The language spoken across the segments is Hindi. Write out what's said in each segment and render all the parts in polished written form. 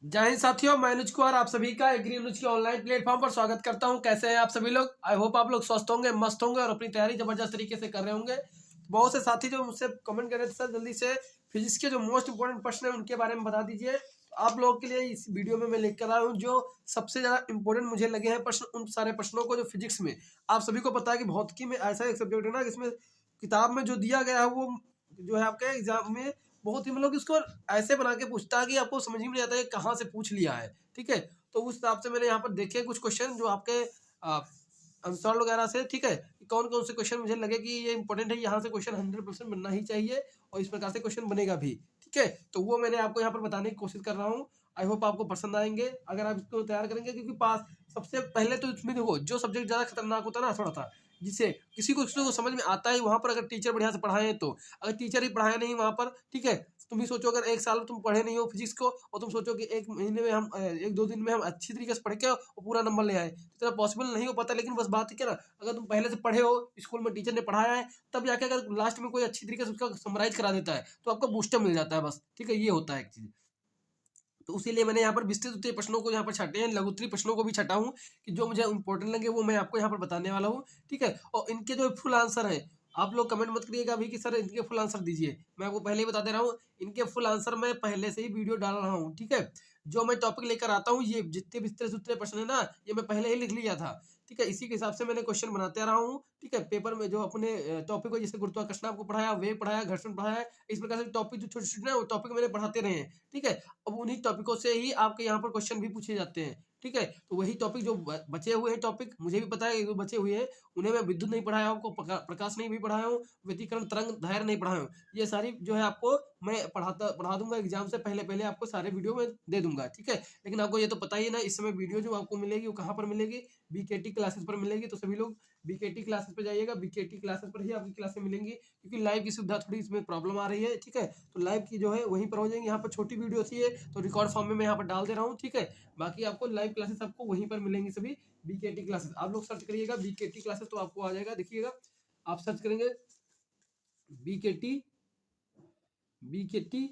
जय हिंद साथियों, मैं अनुज कुमार आप सभी का एग्री न्यूज के ऑनलाइन प्लेटफॉर्म पर स्वागत करता हूं। कैसे हैं आप सभी लोग? आई होप आप लोग स्वस्थ होंगे, मस्त होंगे और अपनी तैयारी जबरदस्त तरीके से कर रहे होंगे। बहुत से साथी जो मुझसे कमेंट कर रहे थे, सर जल्दी से फिजिक्स के जो मोस्ट इंपोर्टेंट प्रश्न है उनके बारे में बता दीजिए। तो आप लोगों के लिए इस वीडियो में मैं लेकर आया हूँ जो सबसे ज्यादा इंपॉर्टेंट मुझे लगे हैं प्रश्न, उन सारे प्रश्नों को जो फिजिक्स में आप सभी को पता है कि भौतिकी में ऐसा एक सब्जेक्ट है ना जिसमें किताब में जो दिया गया है वो जो है आपके एग्जाम में बहुत ही मतलब कि उसको ऐसे बना के पूछता है कि आपको समझ ही नहीं आता है कहाँ से पूछ लिया है। ठीक है, तो उस हिसाब से मैंने यहाँ पर देखे कुछ क्वेश्चन जो आपके आंसर वगैरह से। ठीक है, कौन कौन से क्वेश्चन मुझे लगे कि ये इंपॉर्टेंट है, यहाँ से क्वेश्चन 100% बनना ही चाहिए और इस प्रकार से क्वेश्चन बनेगा भी। ठीक है, तो वो मैंने आपको यहाँ पर बताने की कोशिश कर रहा हूँ। आई होप आपको पसंद आएंगे अगर आप इसको तैयार करेंगे, क्योंकि पास सबसे पहले तो इसमें देखो जो सब्जेक्ट ज्यादा खतरनाक होता है ना थोड़ा सा, जिससे किसी को समझ में आता है वहां पर अगर टीचर बढ़िया से पढ़ाए तो। अगर टीचर ही पढ़ाए नहीं वहां पर, ठीक है, तुम ही सोचो अगर एक साल तुम पढ़े नहीं हो फिजिक्स को और तुम सोचो कि एक महीने में हम एक दो दिन में हम अच्छी तरीके से पढ़ के और पूरा नंबर ले आए, तो पॉसिबल नहीं हो पाता। लेकिन बस बात है क्या ना, अगर तुम पहले से पढ़े हो, स्कूल में टीचर ने पढ़ाया है, तब जाके अगर लास्ट में कोई अच्छी तरीके से उसका समराइज करा देता है तो आपको बूस्टर मिल जाता है बस। ठीक है, ये होता है एक चीज। तो इसीलिए मैंने यहाँ पर विस्तृत उत्तरीय प्रश्नों को यहाँ पर छाटे हैं, लघु उत्तरीय प्रश्नों को भी छटा हूँ कि जो मुझे इंपॉर्टेंट लगे वो मैं आपको यहाँ पर बताने वाला हूँ। ठीक है, और इनके जो फुल आंसर है, आप लोग कमेंट मत करिएगा अभी कि सर इनके फुल आंसर दीजिए, मैं आपको पहले ही बता दे रहा हूँ इनके फुल आंसर मैं पहले से ही वीडियो डाल रहा हूँ। ठीक है, जो मैं टॉपिक लेकर आता हूँ ये जितने विस्तृत उत्तरीय प्रश्न है ना, ये मैं पहले ही लिख लिया था। ठीक है, इसी के हिसाब से मैंने क्वेश्चन बनाते आ रहा हूँ। ठीक है, पेपर में जो अपने टॉपिक को जैसे गुरुत्वाकर्षण आपको पढ़ाया, वेग पढ़ाया, घर्षण पढ़ाया, इस प्रकार से टॉपिक जो छोटे छोटे ना वो टॉपिक मैंने पढ़ाते रहे हैं। ठीक है, अब उन्हीं टॉपिकों से ही आपके यहाँ पर क्वेश्चन भी पूछे जाते हैं। ठीक है, तो वही टॉपिक जो बचे हुए हैं टॉपिक मुझे भी पता है जो बचे हुए हैं, उन्हें मैं विद्युत नहीं पढ़ाया हूँ, आपको प्रकाश नहीं भी पढ़ाया हूँ, व्यतिकरण तरंग धैर्य नहीं पढ़ाया हूँ। ये सारी जो है आपको मैं पढ़ा दूंगा एग्जाम से पहले पहले आपको सारे वीडियो में दे दूंगा। ठीक है, लेकिन आपको ये तो पता ही है ना, इस समय वीडियो जो आपको मिलेगी वो कहाँ पर मिलेगी? बीकेटी क्लासेस पर मिलेगी। तो सभी लोग बीकेटी क्लासेस पर जाइएगा, बीकेटी क्लासेस पर ही आपकी क्लासेस मिलेंगी, क्योंकि लाइव की सुविधा थोड़ी इसमें प्रॉब्लम आ रही है। ठीक है, तो लाइव की जो है वहीं पर हो जाएंगे। यहाँ पर छोटी वीडियो थी है तो रिकॉर्ड फॉर्म में मैं यहाँ पर डाल दे रहा हूँ। ठीक है, बाकी आपको लाइव क्लासेस आपको वहीं पर मिलेंगी सभी बीकेटी क्लासेस। आप लोग सर्च करिएगा बीकेटी क्लासेस तो आपको आ जाएगा, देखिएगा आप सर्च करेंगे बीकेटी बीकेटी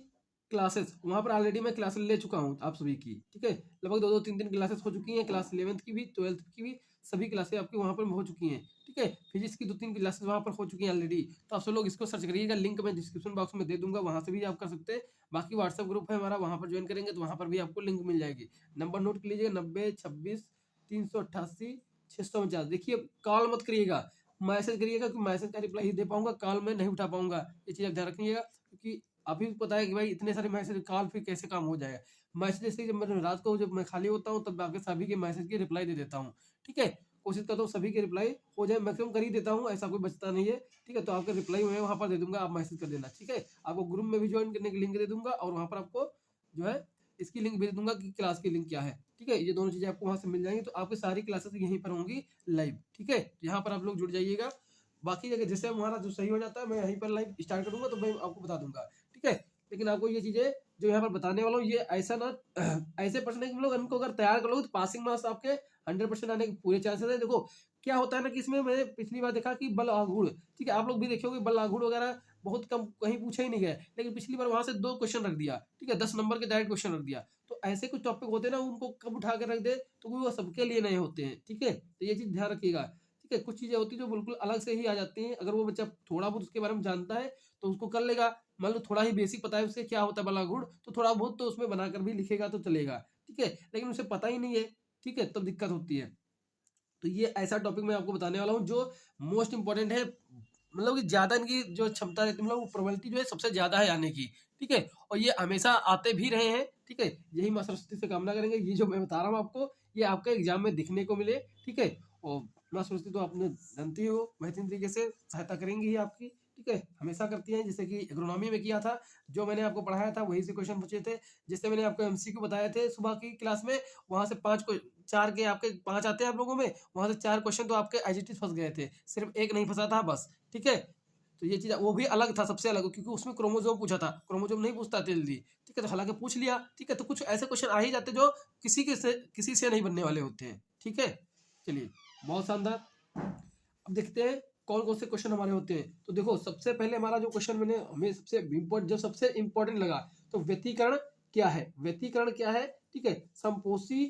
क्लासेस, वहां पर ऑलरेडी मैं क्लासेस ले चुका हूँ आप सभी की। ठीक है, लगभग दो दो तीन तीन क्लासेस हो चुकी हैं, क्लास 11th की भी 12th की भी सभी क्लासेस आपकी वहां पर हो चुकी हैं। ठीक है, फिजिक्स की दो तीन क्लासेस वहां पर हो चुकी हैं ऑलरेडी। तो आप सब लोग इसको सर्च करिएगा, लिंक मैं डिस्क्रिप्शन बॉक्स में दे दूंगा, वहां से भी आप कर सकते हैं। बाकी व्हाट्सएप ग्रुप है हमारा, वहां पर ज्वाइन करेंगे तो वहां पर भी आपको लिंक मिल जाएगी। नंबर नोट कर लीजिएगा 90 26 388 649। देखिए कॉल मत करिएगा, मैसेज करिएगा, क्योंकि मैसेज का रिप्लाई ही दे पाऊंगा, कॉल में नहीं उठा पाऊंगा। ये चीज आप ध्यान रखिएगा, क्योंकि अभी पता है कि भाई इतने सारे मैसेज कॉल फिर कैसे काम हो जाएगा। मैसेज जैसे जब मैं रात को जब मैं खाली होता हूँ तब आपके सभी के मैसेज की रिप्लाई दे देता हूँ। ठीक है, कोशिश करता हूँ सभी के रिप्लाई हो जाए, मैक्सिमम कर ही देता हूँ, ऐसा कोई बचता नहीं है। ठीक है, तो आपका रिप्लाई मैं वहाँ पर दे दूंगा, आप मैसेज कर देना। ठीक है, आपको ग्रुप में भी ज्वाइन करने की लिंक दे दूंगा और वहाँ पर आपको जो है इसकी लिंक भेज दूंगा कि क्लास की लिंक क्या है। ठीक है, ये दोनों चीजें आपको वहाँ से मिल जाएंगी, तो आपकी सारी क्लासेस यहीं पर होंगी लाइव। ठीक है, तो यहाँ पर आप लोग जुड़ जाइएगा। बाकी जगह जैसे हमारा जो सही हो जाता है मैं यहीं पर लाइव स्टार्ट करूंगा तो मैं आपको बता दूंगा। ठीक है, लेकिन आपको ये चीजें जो यहाँ पर बताने वाला हूँ ये ऐसा ना ऐसे प्रश्न है कि लोग इनको अगर तैयार कर लोगे तो पासिंग मार्क्स आपके 100% आने के पूरे चांसेस है। देखो क्या होता है ना कि इसमें मैंने पिछली बार देखा कि बल आघूर्ण, ठीक है, आप लोग भी देखे होंगे बल आघूर्ण वगैरह बहुत कम कहीं पूछे ही नहीं गए, लेकिन पिछली बार वहां से 2 क्वेश्चन रख दिया। ठीक है, 10 नंबर के डायरेक्ट क्वेश्चन रख दिया। तो ऐसे कुछ टॉपिक होते हैं ना उनको कब उठा कर रख दे तो वो सबके लिए नहीं होते हैं। ठीक है, तो ये चीज ध्यान रखिएगा। ठीक है, कुछ चीजें होती है जो बिल्कुल अलग से ही आ जाती हैं, अगर वो बच्चा थोड़ा बहुत उसके बारे में जानता है तो उसको कर लेगा। मान लो थोड़ा ही बेसिक पता है उससे क्या होता है बलागुड़, तो थोड़ा बहुत तो उसमें बनाकर भी लिखेगा तो चलेगा। ठीक है, लेकिन उसे पता ही नहीं है, ठीक है, तब दिक्कत होती है। तो ये ऐसा टॉपिक मैं आपको बताने वाला हूँ जो मोस्ट इंपॉर्टेंट है, मतलब कि ज्यादा इनकी जो क्षमता रहती है, मतलब प्रोबेबिलिटी जो है सबसे ज्यादा है आने की। ठीक है, और ये हमेशा आते भी रहे हैं। ठीक है, यही माँ सरस्वती से कामना करेंगे ये जो मैं बता रहा हूँ आपको ये आपके एग्जाम में दिखने को मिले। ठीक है, और माँ सरस्वती तो आपने जानती हो बेहतरीन तरीके से सहायता करेंगी ही आपकी। ठीक है, हमेशा करती हैं, जैसे कि एग्रोनॉमी में किया था, जो मैंने आपको पढ़ाया था वही से क्वेश्चन पूछे थे। जिससे मैंने आपको एमसीक्यू बताए थे सुबह की क्लास में, वहां से 4 के आपके 5 आते हैं आप लोगों में, वहां से 4 क्वेश्चन तो आपके एजिटिव फंस गए थे, सिर्फ एक नहीं फंसा था बस। ठीक है, तो ये चीज वो भी अलग था, सबसे अलग, क्योंकि उसमें क्रोमोजोम पूछा था, क्रोमोजोम नहीं पूछता था जल्दी। ठीक है, तो हालांकि पूछ लिया। ठीक है, तो कुछ ऐसे क्वेश्चन आ ही जाते जो किसी से नहीं बनने वाले होते हैं। ठीक है, चलिए बहुत शानदार। अब देखते हैं कौन कौन से क्वेश्चन हमारे होते हैं। तो देखो सबसे पहले हमारा जो क्वेश्चन मैंने हमें सबसे इम्पोर्टेंट जो सबसे इम्पोर्टेंट लगा, तो व्यतिकरण क्या है, व्यतिकरण क्या है, ठीक है, संपोषी,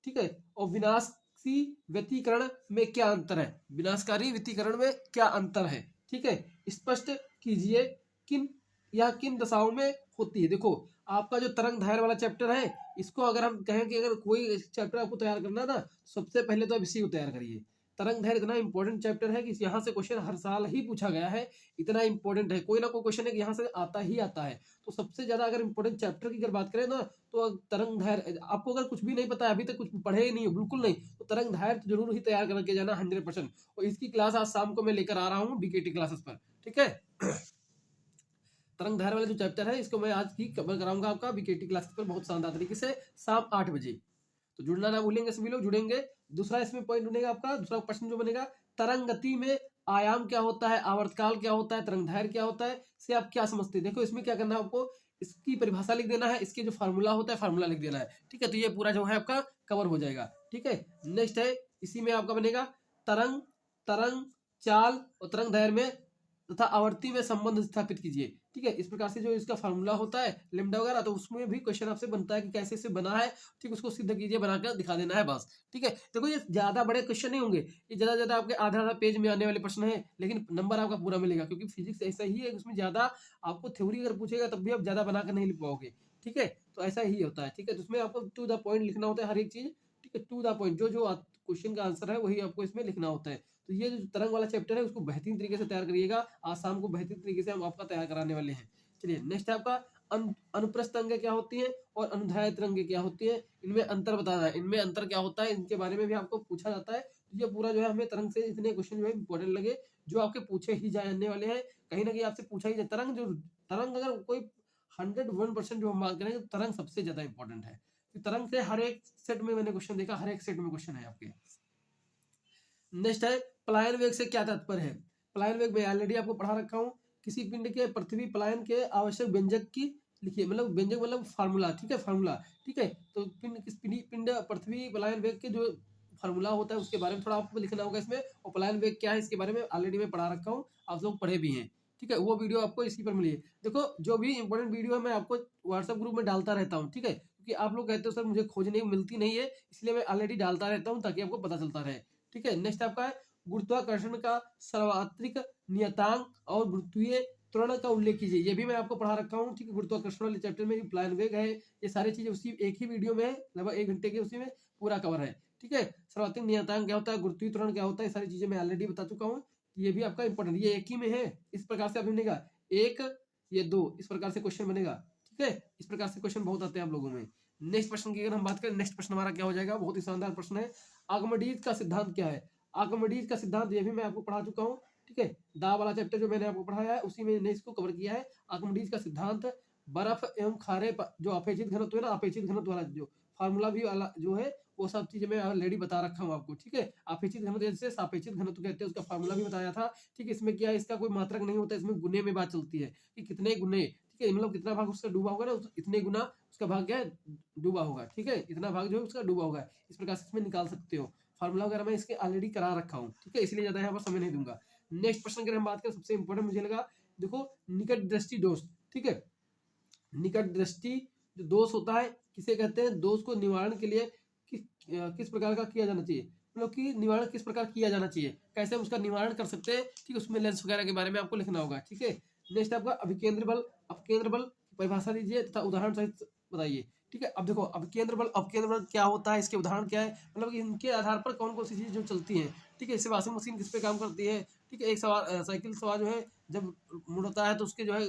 ठीक है, और विनाशी व्यतिकरण में क्या अंतर है, विनाशकारी व्यतिकरण में क्या अंतर है, ठीक है, स्पष्ट कीजिए किन या किन दशाओं में होती है। देखो आपका जो तरंग धार वाला चैप्टर है, इसको अगर हम कहें कि अगर कोई चैप्टर आपको तैयार करना है ना, सबसे पहले तो आप इसी को तैयार करिए। तरंग धैर्य इतना इंपॉर्टेंट चैप्टर है कि यहाँ से क्वेश्चन हर साल ही पूछा गया है, इतना इंपॉर्टेंट है, कोई ना कोई क्वेश्चन है कि यहाँ से आता ही आता है। तो सबसे ज्यादा अगर इंपॉर्टेंट चैप्टर की अगर बात करें ना, तो तरंग धैर्य, आपको अगर कुछ भी नहीं पता है, अभी तक कुछ पढ़े ही नहीं हो, बिल्कुल नहीं, तो तरंग धैर्य तो जरूर ही तैयार करके जाना 100%। और इसकी क्लास आज शाम को मैं लेकर आ रहा हूँ बीकेटी क्लासेस पर, ठीक है। तरंग धार वाला जो चैप्टर है, इसको मैं आज ही कवर कराऊंगा आपका बीकेटी क्लासेस पर बहुत शानदार तरीके से, शाम 8 बजे। तो जुड़ना ना भूलेंगे, सभी लोग जुड़ेंगे। दूसरा इसमें पॉइंट बनेगा आपका, दूसरा प्रश्न जो बनेगा, तरंग गति में आयाम क्या होता है, आवर्तकाल क्या होता है, तरंग धार क्या होता है, से आप क्या समझते हैं। देखो इसमें क्या करना है आपको, इसकी परिभाषा लिख देना है, इसके जो फार्मूला होता है फार्मूला लिख देना है, ठीक है। तो ये पूरा जो है आपका कवर हो जाएगा, ठीक है। नेक्स्ट है, इसी में आपका बनेगा तरंग, तरंग चाल और तरंग दैर्घ्य में तथा आवर्ती में संबंध स्थापित कीजिए, ठीक है। इस प्रकार से जो इसका फार्मूला होता है लेमडा वगैरह, तो उसमें भी क्वेश्चन आपसे बनता है कि कैसे इसे बना है, ठीक, उसको सिद्ध कीजिए, बनाकर दिखा देना है बस, ठीक है। देखो ये ज्यादा बड़े क्वेश्चन नहीं होंगे, ये ज्यादा आपके आधा आधा पेज में आने वाले प्रश्न है, लेकिन नंबर आपका पूरा मिलेगा, क्योंकि फिजिक्स ऐसा ही है, उसमें ज्यादा आपको थ्योरी अगर पूछेगा तब भी आप ज्यादा बनाकर नहीं लिख पाओगे, ठीक है। तो ऐसा ही होता है, ठीक है। तो उसमें आपको टू द पॉइंट लिखना होता है हर एक चीज, ठीक है, टू द पॉइंट, जो जो क्वेश्चन का आंसर है वही आपको इसमें लिखना होता है। तो ये जो तरंग वाला चैप्टर है उसको बेहतरीन तरीके से तैयार करिएगा, आज शाम को बेहतरीन तरीके से हम आपका तैयार कराने वाले हैं। चलिए नेक्स्ट है आपका अनुप्रस्थ अंग क्या होती है और अनुधाय तरंगे क्या होती है, इनमें अंतर बताना है, इनमें अंतर क्या होता है, इनके बारे में भी आपको पूछा जाता है। तो ये पूरा जो है हमें तरंग से इतने क्वेश्चन जो है इंपॉर्टेंट लगे, जो आपके पूछे ही जाने वाले हैं, कहीं ना कहीं आपसे पूछा ही जाए। तरंग जो, तरंग अगर कोई 101% जो हम बात करें, तो तरंग सबसे ज्यादा इंपॉर्टेंट है। तरंग से हर एक सेट में मैंने क्वेश्चन देखा, हर एक सेट में क्वेश्चन है आपके। नेक्स्ट है पलायन वेग से क्या तात्पर्य है। पलायन वेग मैं ऑलरेडी आपको पढ़ा रखा हूँ, किसी पिंड के पृथ्वी पलायन के आवश्यक व्यंजक की लिखिए, मतलब व्यंजक मतलब फार्मूला, ठीक है, फार्मूला, ठीक है। तो पिंड किस पिंड पृथ्वी पलायन वेग के जो फार्मूला होता है उसके बारे में थोड़ा आपको लिखना होगा इसमें, और पलायन वेग क्या है इसके बारे में ऑलरेडी मैं पढ़ा रखा हूँ, आप लोग पढ़े भी हैं, ठीक है। वो वीडियो आपको इसी पर मिली है। देखो जो भी इंपॉर्टेंट वीडियो है मैं आपको व्हाट्सएप ग्रुप में डालता रहता हूँ, ठीक है, क्योंकि आप लोग कहते हो सर मुझे खोजने मिलती नहीं है, इसलिए मैं ऑलरेडी डालता रहता हूँ ताकि आपको पता चलता रहे, ठीक है। नेक्स्ट आपका है गुरुत्वाकर्षण का सर्वात्रिक नियतांक और गुरुत्वीय त्वरण का उल्लेख कीजिए, ये भी मैं आपको पढ़ा रखा हूँ, ठीक है। गुरुत्वाकर्षण वाले चैप्टर में प्लान वेग है, ये सारी चीजें उसी एक ही वीडियो में है, लगभग 1 घंटे के उसी में पूरा कवर है, ठीक है। सर्वात्रिक नियतांक क्या होता है, गुरुत्वीय त्वरण क्या होता है, सारी चीजें मैं ऑलरेडी बता चुका हूँ, ये भी आपका इंपॉर्टेंट, ये एक ही में है। इस प्रकार से आप बनेगा एक, ये दो, इस प्रकार से क्वेश्चन बनेगा, ठीक है। इस प्रकार से क्वेश्चन बहुत आते हैं आप लोगों में। नेक्स्ट प्रश्न की अगर हम बात करें, नेक्स्ट प्रश्न हमारा क्या हो जाएगा, बहुत ही शानदार प्रश्न है, आर्किमिडीज का सिद्धांत क्या है। आर्किमिडीज का सिद्धांत ये भी मैं आपको पढ़ा चुका हूँ, ठीक है। दाब वाला चैप्टर जो मैंने आपको पढ़ाया है उसी में मैंने इसको कवर किया है। आर्किमिडीज का सिद्धांत, बर्फ एवं खारे जो अपेक्षित घनत्व है ना, अपेक्षित घनत्व वाला जो फार्मूला भी वाला जो है, वो सब चीजें मैं ऑलरेडी बता रखा हूँ आपको, ठीक है। अपेक्षित घनत्व जैसे सापेक्षित घनत्व कहते हैं, उसका फार्मूला भी बताया था, ठीक है। इसमें क्या है, इसका कोई मात्रक नहीं होता, इसमें गुने में बात चलती है कि कितने गुने, ठीक है, मतलब कितना भाग उसका डूबा होगा ना, इतने गुना उसका भाग क्या है, डूबा होगा, ठीक है, इतना भाग जो है उसका डूबा होगा, इस प्रकार से इसमें निकाल सकते हो। फार्मूला वगैरह मैं इसके ऑलरेडी करा रखा हूँ, ठीक है, इसलिए ज्यादा यहाँ पर समय नहीं दूंगा। नेक्स्ट प्रश्न अगर हम बात करें, सबसे इंपॉर्टेंट मुझे लगा, देखो निकट दृष्टि दोष, ठीक है। निकट दृष्टि जो दोष होता है, किसे कहते हैं, दोष को निवारण के लिए किस प्रकार का किया जाना चाहिए, मतलब कि निवारण किस प्रकार किया जाना चाहिए, कैसे हम उसका निवारण कर सकते हैं, ठीक है, उसमें लेंस वगैरह के बारे में आपको लिखना होगा, ठीक है। नेक्स्ट आपका अभिकेंद्र बल, अपकेंद्र बल की परिभाषा दीजिए तथा उदाहरण सहित बताइए, ठीक है। अब देखो अभिकेंद्र बल अपकेंद्र बल क्या होता है, इसके उदाहरण क्या है, मतलब कि इनके आधार पर कौन कौन सी चीजें जो चलती हैं, ठीक है। जैसे वॉशिंग मशीन किस पे काम करती है, ठीक है, एक सवार साइकिल सवार जो है जब मुड़ता है तो उसके जो है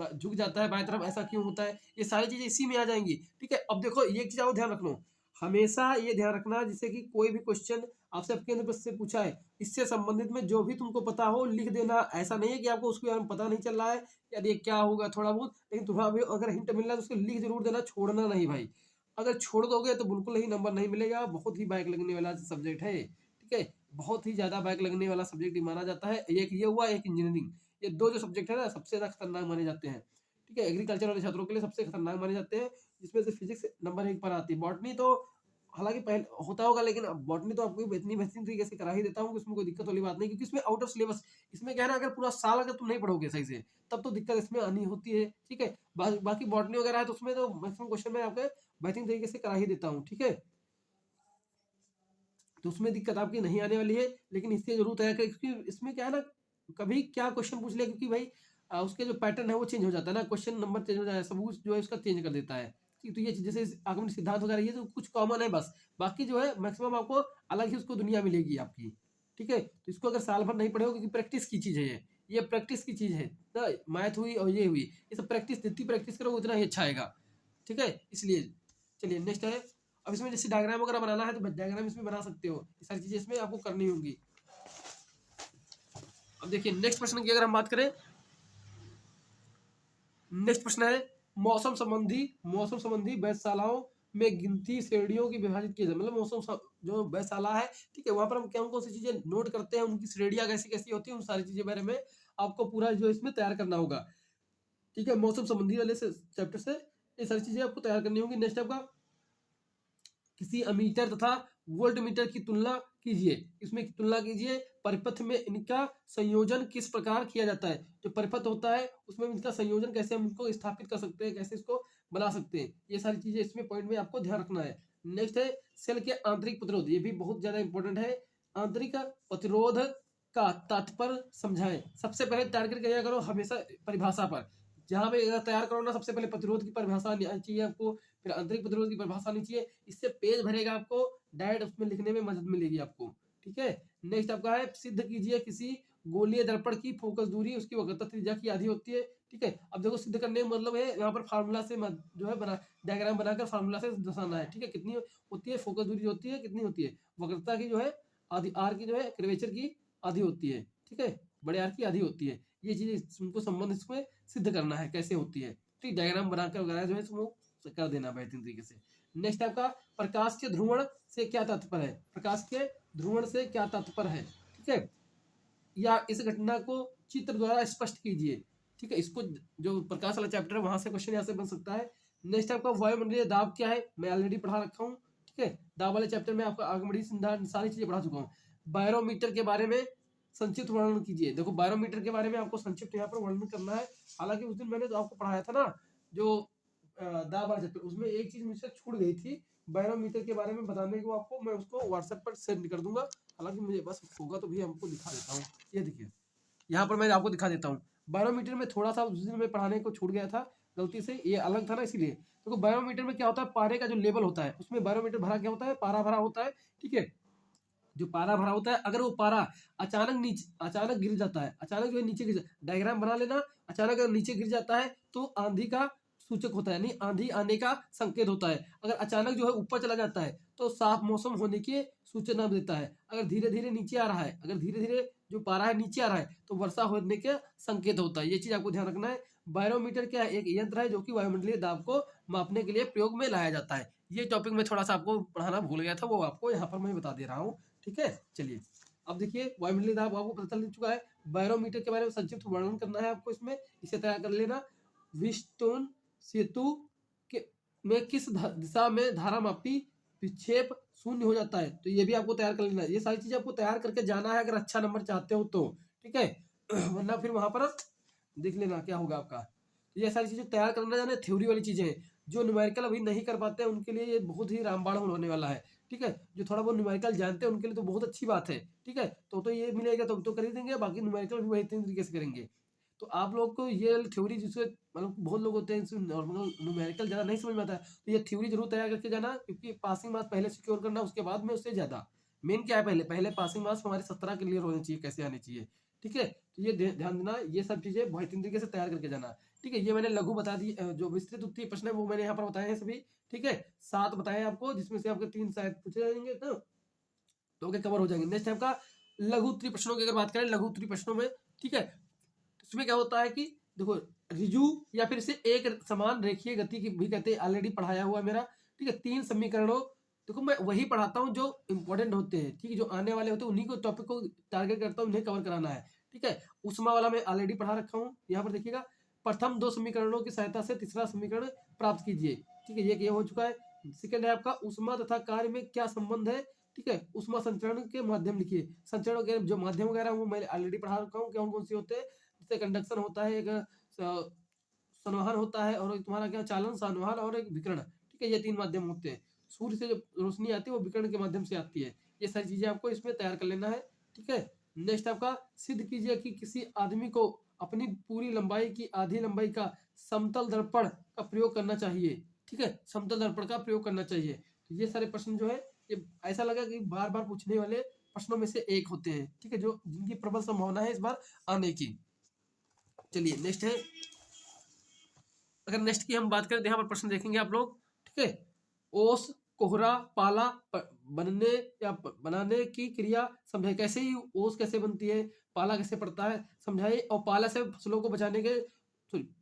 झुक जाता है बाएं तरफ, ऐसा क्यों होता है, ये सारी चीजें इसी में आ जाएंगी, ठीक है। अब देखो ये चीज आप ध्यान रखना, हमेशा ये ध्यान रखना, जिससे कि कोई भी क्वेश्चन आपसे केंद्र प्रश्न से पूछा है, इससे संबंधित में जो भी तुमको पता हो लिख देना। ऐसा नहीं है कि आपको उसके बारे में पता नहीं चल रहा है, यार ये क्या होगा थोड़ा बहुत, लेकिन तुम्हारा भी अगर हिंट मिल रहा है तो उसको लिख जरूर देना, छोड़ना नहीं भाई। अगर छोड़ दोगे तो बिल्कुल ही नंबर नहीं मिलेगा, बहुत ही बैक लगने वाला सब्जेक्ट है, ठीक है, बहुत ही ज्यादा बैक लगने वाला सब्जेक्ट माना जाता है। एक ये हुआ, एक इंजीनियरिंग, ये दो जो सब्जेक्ट है ना सबसे ज्यादा खतरनाक माने जाते हैं, ठीक है। एग्रीकल्चर वाले छात्रों के लिए सबसे खतरनाक माने जाते हैं, जिसमें से फिजिक्स नंबर 1 पर आती है, बॉटनी तो हालांकि पहले होता होगा, लेकिन बॉटनी तो आपको इतनी बेहतरीन तरीके से करा ही देता हूँ कि उसमें कोई दिक्कत वाली बात नहीं, क्योंकि इसमें आउट ऑफ सिलेबस, इसमें क्या है ना, अगर पूरा साल अगर तुम नहीं पढ़ोगे सही से तब तो दिक्कत इसमें आनी होती है। ठीक है, बाकी बॉटनी वगैरह है तो उसमें तो मैक्सिमम क्वेश्चन मैं आपके बेहतरीन तरीके से करा ही देता हूँ। ठीक है, तो उसमें दिक्कत आपकी नहीं आने वाली है, लेकिन इससे जरूर तैयार करें, क्योंकि इसमें क्या है ना, कभी क्या क्वेश्चन पूछ ले, क्योंकि भाई उसके जो पैटर्न है वो चेंज हो जाता है ना, क्वेश्चन नंबर चेंज हो जाता है, सब कुछ जो है उसका चेंज कर देता है। तो ये जैसे आगमन सिद्धांत वगैरह ये तो कुछ कॉमन है बस, बाकी जो है मैक्सिमम आपको अलग ही उसको दुनिया मिलेगी आपकी। ठीक है, तो इसको अगर साल भर नहीं पढ़े हो, क्योंकि प्रैक्टिस की चीज़ है ये प्रैक्टिस की चीज़ है ना, मैथ हुई और ये हुई, ये सब प्रैक्टिस, जितनी प्रैक्टिस करोगे उतना ही अच्छा आएगा। ठीक है, इसलिए चलिए नेक्स्ट है। अब इसमें जैसे डायग्राम वगैरह बनाना है तो डायग्राम इसमें बना सकते हो, ये सारी चीजें इसमें आपको करनी होंगी। अब देखिए नेक्स्ट प्रश्न की अगर हम बात करें, नेक्स्ट प्रश्न है मौसम संबंधी वेधशालाओं में गिनती श्रेणियों की विभाजित की जाए, मतलब जो वेधशाला है, ठीक है, वहां पर हम कौन कौन सी चीजें नोट करते हैं, उनकी श्रेणियां कैसी कैसी होती है, उन सारी चीजें बारे में आपको पूरा जो इसमें तैयार करना होगा। ठीक है, मौसम संबंधी वाले से चैप्टर से ये सारी चीजें आपको तैयार करनी होंगी। नेक्स्ट आपका किसी अमीटर तथा वोल्ट मीटर की तुलना कीजिए, इसमें तुलना कीजिए, परिपथ में इनका संयोजन किस प्रकार किया जाता है, जो परिपथ होता है उसमें इनका संयोजन कैसे हम इनको स्थापित कर सकते हैं, कैसे इसको बना सकते हैं, ये सारी चीजें इसमें पॉइंट में आपको ध्यान रखना है। नेक्स्ट है सेल के आंतरिक प्रतिरोध, ये भी बहुत ज्यादा इंपॉर्टेंट है। आंतरिक प्रतिरोध का तात्पर्य समझाएं, सबसे पहले टारगेट किया करो हमेशा परिभाषा पर, जहां पे तैयार करो ना, सबसे पहले प्रतिरोध की परिभाषा आनी चाहिए आपको, फिर आंतरिक प्रतिरोध की परिभाषा आनी चाहिए, इससे पेज भरेगा आपको, डायरेक्ट उसमें लिखने में मदद मिलेगी आपको। ठीक है, नेक्स्ट आपका है सिद्ध कीजिए किसी गोलीय दर्पण की फोकस दूरी उसकी वक्रता त्रिज्या की आधी होती है। ठीक है, अब देखो सिद्ध करने का मतलब है यहाँ पर फार्मूला से जो है बना डायग्राम बनाकर फार्मूला से दर्शाना है। ठीक है, कितनी होती है फोकस दूरी, होती है कितनी होती है, वक्रता की जो है आधी, आर की जो है कर्वेचर की आधी होती है। ठीक है, बड़े आर की आधी होती है, ये चीज उनको संबंध इसमें सिद्ध करना है कैसे होती है। ठीक, डायग्राम बनाकर वगैरह जो है इसको कर देना बेहतरीन तरीके से। नेक्स्ट आपका प्रकाश के ध्रुवण से क्या तात्पर्य है, प्रकाश के ध्रुवण से क्या तात्पर्य है। ठीक है, या इस घटना को चित्र द्वारा स्पष्ट कीजिए। ठीक है, इसको जो प्रकाश वाला चैप्टर है वहां से क्वेश्चन यहाँ से बन सकता है। नेक्स्ट आपका वायुमंडलीय दाब क्या है, मैं ऑलरेडी पढ़ा रखा हूँ। ठीक है, दाब वाले चैप्टर में आपको आगमनी सिद्धांत सारी चीजें पढ़ा चुका हूँ। बैरोमीटर के बारे में संक्षिप्त वर्णन कीजिए, देखो बैरोमीटर के बारे में आपको संक्षिप्त यहाँ पर वर्णन करना है। हालांकि उस दिन मैंने तो आपको पढ़ाया था ना जो दाब वाला चैप्टर, उसमें एक चीज मुझसे छूट गई थी, बैरोमीटर के बारे में बताने को आपको मैं उसको व्हाट्सएप पर सेंड कर दूंगा। हालांकि मुझे बस होगा तो भी हमको दिखा देता हूँ, ये देखिए यहाँ पर मैं आपको दिखा देता हूँ। बैरोमीटर में थोड़ा सा उस दिन में पढ़ाने को छूट गया था गलती से, ये अलग था ना इसीलिए। तो बैरोमीटर में क्या होता है, पारे का जो लेवल होता है उसमें बैरोमीटर भरा क्या होता है, पारा भरा होता है। ठीक है, जो पारा भरा होता है, अगर वो पारा अचानक गिर जाता है, अचानक जो है नीचे गिर डायग्राम बना लेना, अचानक अगर नीचे गिर जाता है तो आंधी का सूचक होता है, यानी आंधी आने का संकेत होता है। अगर अचानक जो है ऊपर चला जाता है तो साफ मौसम होने की सूचना देता है। अगर धीरे धीरे नीचे आ रहा है, अगर धीरे धीरे जो पारा है नीचे आ रहा है तो वर्षा होने का संकेत होता है। ये चीज आपको ध्यान रखना है। बैरोमीटर क्या है, एक यंत्र है जो कि वायुमंडलीय दाब को मापने के लिए प्रयोग में लाया जाता है। ये टॉपिक में थोड़ा सा आपको पढ़ाना भूल गया था, वो आपको यहाँ पर मैं बता दे रहा हूँ। ठीक है, चलिए अब देखिए वायुमंडलीय दाब आपको पता चल चुका है। बैरोमीटर के बारे में संक्षिप्त वर्णन करना है आपको, इसमें इसे तैयार कर लेना। विस्टोन सेतु के में किस दिशा में धारा मापी विक्षेप शून्य हो जाता है, तो ये भी आपको तैयार कर लेना है। ये सारी चीजें आपको तैयार करके जाना है अगर अच्छा नंबर चाहते हो तो। ठीक है, वरना फिर वहां पर देख लेना क्या होगा आपका। तो ये सारी चीजें तैयार करना जाना थ्योरी वाली चीजें हैं, जो न्यूमेरिकल अभी नहीं कर पाते हैं उनके लिए ये बहुत ही रामबाण होने वाला है। ठीक है, जो थोड़ा बहुत न्यूमेरिकल जानते हैं उनके लिए तो बहुत अच्छी बात है। ठीक है, तो ये मिलेगा तो कर ही देंगे, बाकी न्यूमेरिकल भी बेहतरीन तरीके से करेंगे। तो आप लोग को ये थ्योरी जिससे मतलब बहुत लोग होते हैं नॉर्मल न्यूमेरिकल ज़्यादा नहीं समझ में आता है, तो ये थ्योरी जरूर तैयार करके जाना, क्योंकि पासिंग मार्क्स पहले सिक्योर करना, उसके बाद में उससे ज़्यादा मेन क्या है, पहले पासिंग मार्क्स हमारे 17 क्लियर होने चाहिए, कैसे आने चाहिए। ठीक है, तो ये ध्यान देना, ये सब चीज़ें बेहतरीन तरीके से तैयार करके जाना। ठीक है, ये मैंने लघु बता दी, जो विस्तृत उत्तरीय प्रश्न है वो मैंने यहाँ पर बताए हैं सभी। ठीक है, 7 बताए आपको, जिसमें से आपके 3 शायद पूछे जाएंगे तो ओके कवर हो जाएंगे। नेक्स्ट आपका लघु उत्तरीय प्रश्नों की अगर बात करें, लघु उत्तरीय प्रश्नों में ठीक है, इसमें क्या होता है कि देखो रिजु या फिर इसे एक समान रेखीय गति की भी कहते हैं, ऑलरेडी पढ़ाया हुआ मेरा। ठीक है, 3 समीकरणों, देखो मैं वही पढ़ाता हूँ जो इंपॉर्टेंट होते हैं। ठीक है, जो आने वाले होते हैं उन्हीं को टॉपिक को टारगेट करता हूँ, उन्हें कवर कराना है। ठीक है, उष्मा वाला मैं ऑलरेडी पढ़ा रखा हूँ। यहाँ पर देखिएगा, प्रथम 2 समीकरणों की सहायता से तीसरा समीकरण प्राप्त कीजिए। ठीक है, ये हो चुका है। सेकंड है आपका ऊष्मा तथा कार्य में क्या संबंध है, ठीक है, ऊष्मा संचरण के माध्यम लिखिए। संचरण वगैरह जो माध्यम वगैरह वो मैं ऑलरेडी पढ़ा रखा हूँ कौन कौन से होते हैं। जैसे कंडक्शन होता है, एक संवहन होता है, और तुम्हारा क्या चालन, संवहन और एक विकिरण, ठीक है, ये 3 माध्यम होते हैं। सूर्य से जो रोशनी आती है वो विकिरण के माध्यम से आती है। ये सारी चीजें आपको इसमें तैयार कर लेना है, ठीक है। नेक्स्ट आपका सिद्ध कीजिए कि किसी आदमी को अपनी पूरी लंबाई की आधी लंबाई का समतल दर्पण का प्रयोग करना चाहिए, ठीक है, समतल दर्पण का प्रयोग करना चाहिए। तो ये सारे प्रश्न जो है ये ऐसा लगा कि बार बार पूछने वाले प्रश्नों में से एक होते हैं, ठीक है, जो जिनकी प्रबल संभावना है इस बार आने की। चलिए नेक्स्ट है, अगर नेक्स्ट की हम बात करें तो यहाँ पर प्रश्न देखेंगे आप लोग, ठीक है। ओस, कोहरा, पाला बनने या बनाने की क्रिया समझाइए। कैसे ही ओस कैसे बनती है, पाला कैसे पड़ता है समझाइए, और पाला से फसलों को बचाने के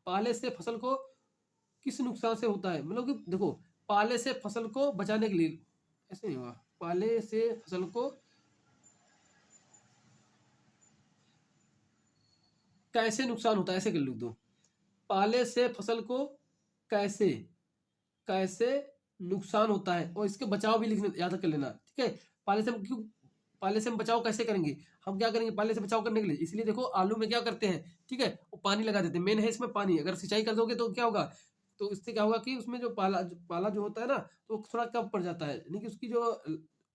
पाले से फसल को किस नुकसान से होता है। मतलब कि देखो, पाले से फसल को बचाने के लिए, ऐसे नहीं होगा, पाले से फसल को कैसे नुकसान होता है, ऐसे कर लिख दो। पाले से फसल को कैसे कैसे नुकसान होता है, और इसके बचाव भी लिखने याद कर लेना, ठीक है। पाले से हम क्यों, पाले से हम बचाव कैसे करेंगे, हम क्या करेंगे पाले से बचाव करने के लिए, इसलिए देखो आलू में क्या करते हैं, ठीक है, वो पानी लगा देते हैं, मेन है इसमें पानी। अगर सिंचाई कर दोगे तो क्या होगा, तो इससे क्या होगा कि उसमें जो पाला जो होता है ना, तो थोड़ा कम पड़ जाता है, यानी कि उसकी जो,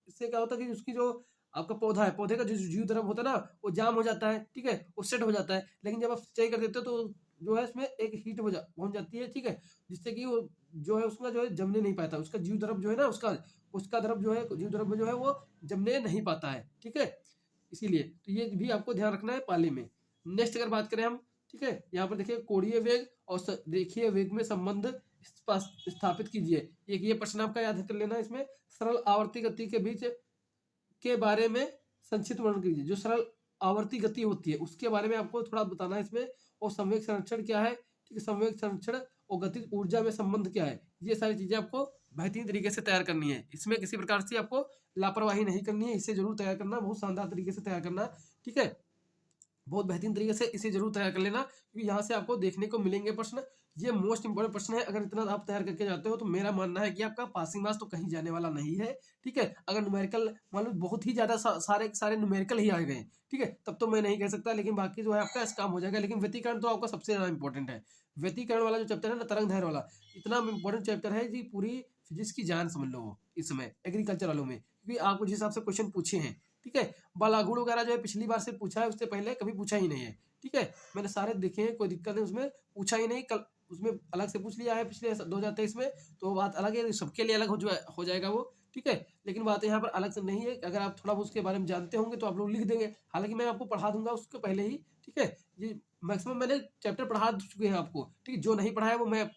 इससे क्या होता है कि उसकी जो आपका पौधा है, पौधे का जो जीव द्रव होता है ना, वो जाम हो जाता है, ठीक है, वो सेट हो जाता है। लेकिन जब आप सिंचाई कर देते हो तो जो है इसमें एक हीट पहुंच जाती है, ठीक है, जिससे कि वो जो है उसका जो है जमने नहीं पाता, उसका जीव द्रव जो है ना, उसका उसका द्रव जो है, जीव द्रव जो है वो जमने नहीं पाता है, ठीक है। इसीलिए तो ये भी आपको ध्यान रखना है पाले में। नेक्स्ट अगर बात करें हम, ठीक है, यहाँ पर देखिए कोणीय वेग और रेखीय वेग में संबंध स्थापित कीजिए। ये प्रश्न आपका याद कर लेना। इसमें सरल आवर्ती गति के बीच के बारे में संक्षिप्त वर्णन कीजिए। जो सरल आवर्ती गति होती है उसके बारे में आपको थोड़ा बताना है इसमें। और संवेग संरक्षण क्या है, ठीक है, संवेग संरक्षण और गतिज ऊर्जा में संबंध क्या है, ये सारी चीजें आपको बेहतरीन तरीके से तैयार करनी है। इसमें किसी प्रकार से आपको लापरवाही नहीं करनी है, इसे जरूर तैयार करना, बहुत शानदार तरीके से तैयार करना, ठीक है, बहुत बेहतरीन तरीके से इसे जरूर तैयार कर लेना, क्योंकि यहाँ से आपको देखने को मिलेंगे प्रश्न। ये मोस्ट इंपोर्टेंट प्रश्न है। अगर इतना आप तैयार करके जाते हो तो मेरा मानना है कि आपका पासिंग मार्क्स तो कहीं जाने वाला नहीं है, ठीक है। अगर न्यूमेरिकल मान लो बहुत ही ज्यादा सारे सारे न्यूमेरिकल ही आ गए, ठीक है, तब तो मैं नहीं कह सकता, लेकिन बाकी जो है आपका इस काम हो जाएगा। लेकिन व्यतीकरण तो आपका सबसे ज्यादा इंपॉर्टेंट है। व्यतीकरण वाला जो चैप्टर है ना, तरंग दैर्घ्य वाला, इतना इंपॉर्टेंट चैप्टर है कि पूरी फिजिक्स की जान समझ लो इस समय एग्रीकल्चर वालों में, क्योंकि आपको जिस हिसाब से क्वेश्चन पूछे हैं, ठीक है। बलागुण वगैरह जो है पिछली बार से पूछा है, उससे पहले कभी पूछा ही नहीं है, ठीक है। मैंने सारे देखे हैं, कोई दिक्कत नहीं, उसमें पूछा ही नहीं। कल उसमें अलग से पूछ लिया है पिछले 2023 में, तो बात अलग है, सबके लिए अलग हो जाएगा वो, ठीक है। लेकिन बात यहाँ पर अलग से नहीं है। अगर आप थोड़ा बहुत उसके बारे में जानते होंगे तो आप लोग लिख देंगे, हालांकि मैं आपको पढ़ा दूंगा उसके पहले ही, ठीक है। ये मैक्सिमम मैंने चैप्टर पढ़ा चुके हैं आपको, ठीक है। जो नहीं पढ़ा है वो मैं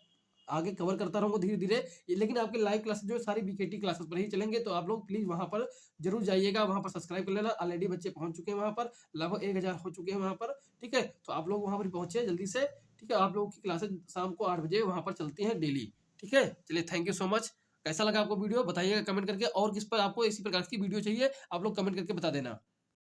आगे कवर करता रहूंगा धीरे धीरे। लेकिन आपके लाइव क्लासेस जो है सारी बीकेटी क्लासेस पर ही चलेंगे, तो आप लोग प्लीज वहां पर जरूर जाइएगा, वहां पर सब्सक्राइब कर लेना। ऑलरेडी बच्चे पहुंच चुके हैं वहां पर, लगभग 1000 हो चुके हैं वहां पर, ठीक है। तो आप लोग वहां पर पहुंचे जल्दी से, ठीक है। आप लोगों की क्लासेस शाम को 8 बजे वहां पर चलती हैं डेली, ठीक है। चलिए, थैंक यू सो मच। कैसा लगा आपको वीडियो बताइएगा कमेंट करके, और किस पर आपको इसी प्रकार की वीडियो चाहिए आप लोग कमेंट करके बता देना।